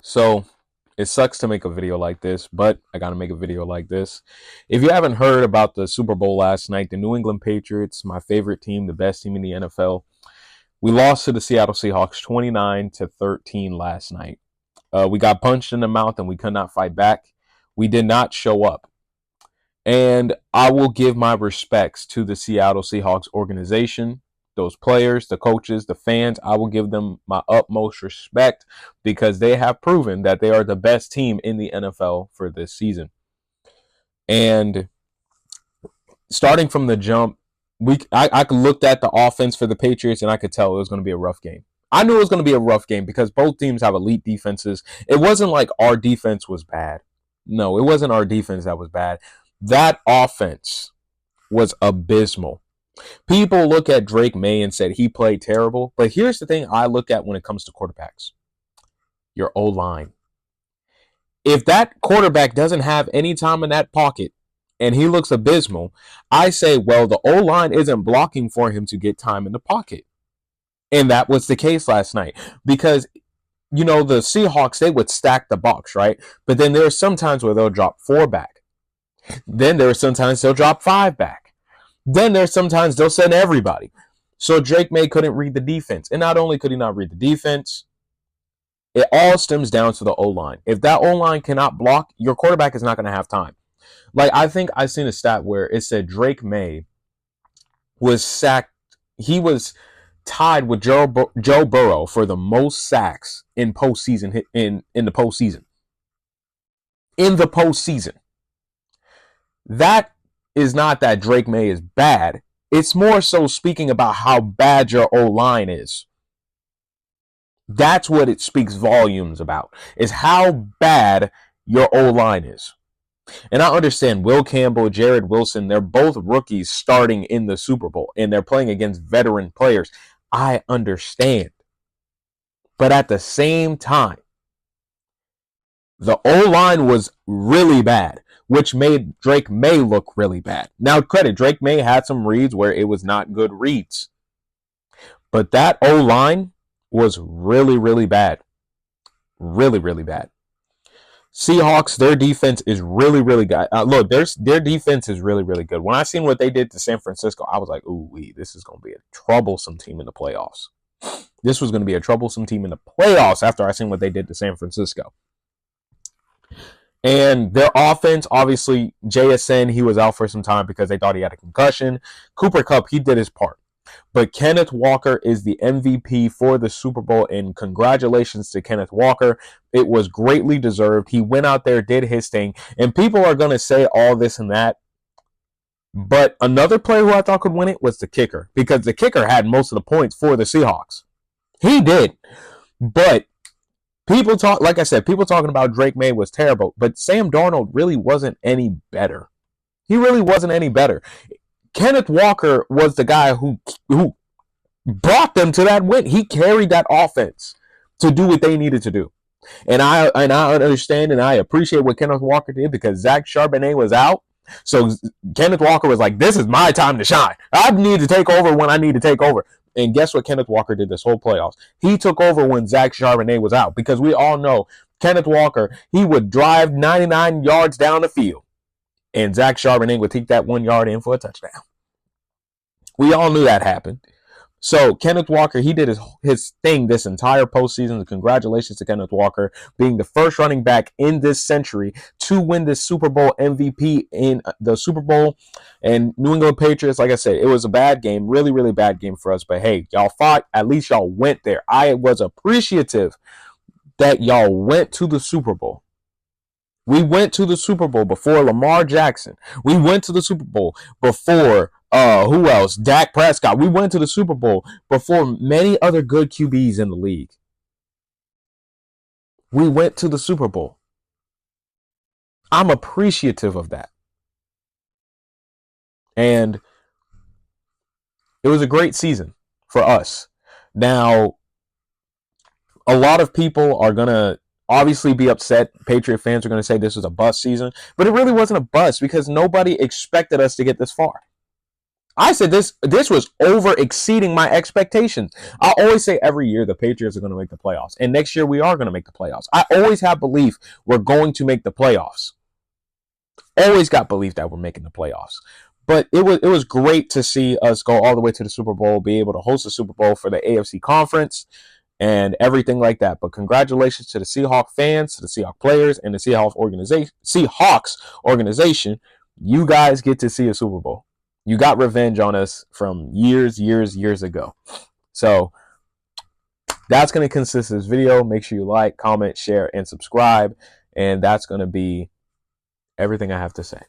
So it sucks to make a video like this, but I got to make a video like this. If you haven't heard about the Super Bowl last night, the New England Patriots, my favorite team, the best team in the NFL, we lost to the Seattle Seahawks 29-13 last night. We got punched in the mouth and we could not fight back. We did not show up. And I will give my respects to the Seattle Seahawks organization, those players, the coaches, the fans. I will give them my utmost respect because they have proven that they are the best team in the NFL for this season. And starting from the jump, I looked at the offense for the Patriots and I could tell it was going to be a rough game. I knew it was going to be a rough game because both teams have elite defenses. It wasn't like our defense was bad. No, it wasn't our defense that was bad. That offense was abysmal. People look at Drake May and said he played terrible. But here's the thing I look at when it comes to quarterbacks. Your O-line. If that quarterback doesn't have any time in that pocket and he looks abysmal, I say, well, the O-line isn't blocking for him to get time in the pocket. And that was the case last night. Because, the Seahawks, they would stack the box, right? But then there are some times where they'll drop 4 back. Then there are sometimes they'll drop 5 back. Then there's sometimes they'll send everybody. So Drake May couldn't read the defense. And not only could he not read the defense, it all stems down to the O-line. If that O-line cannot block, your quarterback is not going to have time. Like, I think I've seen a stat where it said Drake May was sacked. He was tied with Joe Burrow for the most sacks in postseason in the postseason. In the postseason. That is not that Drake May is bad. It's more so speaking about how bad your O-line is. That's what it speaks volumes about, is how bad your O-line is. And I understand Will Campbell, Jared Wilson, they're both rookies starting in the Super Bowl, and they're playing against veteran players. I understand. But at the same time, the O-line was really bad, which made Drake May look really bad. Now, credit, Drake May had some reads where it was not good reads. But that O-line was really, really bad. Really, really bad. Seahawks, their defense is really, really good. Look, their defense is really, really good. When I seen what they did to San Francisco, I was like, ooh, this is going to be a troublesome team in the playoffs. This was going to be a troublesome team in the playoffs after I seen what they did to San Francisco. And their offense, obviously, JSN, he was out for some time because they thought he had a concussion. Cooper Kupp, he did his part. But Kenneth Walker is the MVP for the Super Bowl, and congratulations to Kenneth Walker. It was greatly deserved. He went out there, did his thing, and people are going to say all this and that. But another player who I thought could win it was the kicker, because the kicker had most of the points for the Seahawks. He did. But people talk, like I said, people talking about Drake May was terrible, but Sam Darnold really wasn't any better. He really wasn't any better. Kenneth Walker was the guy who brought them to that win. He carried that offense to do what they needed to do. And I understand and I appreciate what Kenneth Walker did because Zach Charbonnet was out. So Kenneth Walker was like, this is my time to shine. I need to take over when I need to take over. And guess what Kenneth Walker did this whole playoffs? He took over when Zach Charbonnet was out because we all know Kenneth Walker, he would drive 99 yards down the field. And Zach Charbonnet would take that 1 yard in for a touchdown. We all knew that happened. So Kenneth Walker, he did his thing this entire postseason. Congratulations to Kenneth Walker being the first running back in this century to win this Super Bowl MVP in the Super Bowl. And New England Patriots, like I said, it was a bad game, really, really bad game for us. But hey, y'all fought. At least y'all went there. I was appreciative that y'all went to the Super Bowl. We went to the Super Bowl before Lamar Jackson. We went to the Super Bowl before, who else? Dak Prescott. We went to the Super Bowl before many other good QBs in the league. We went to the Super Bowl. I'm appreciative of that. And it was a great season for us. Now, a lot of people are going to obviously be upset. Patriot fans are going to say this was a bust season, but it really wasn't a bust because nobody expected us to get this far. I said this was over exceeding my expectations. I always say every year the Patriots are going to make the playoffs, and next year we are going to make the playoffs. I always have belief we're going to make the playoffs. Always got belief that we're making the playoffs. But it was great to see us go all the way to the Super Bowl, be able to host the Super Bowl for the AFC conference and everything like that. But congratulations to the Seahawks fans, to the Seahawks players, and the Seahawks organization. You guys get to see a Super Bowl. You got revenge on us from years ago. So that's going to consist of this video. Make sure you like, comment, share, and subscribe. And that's going to be everything I have to say.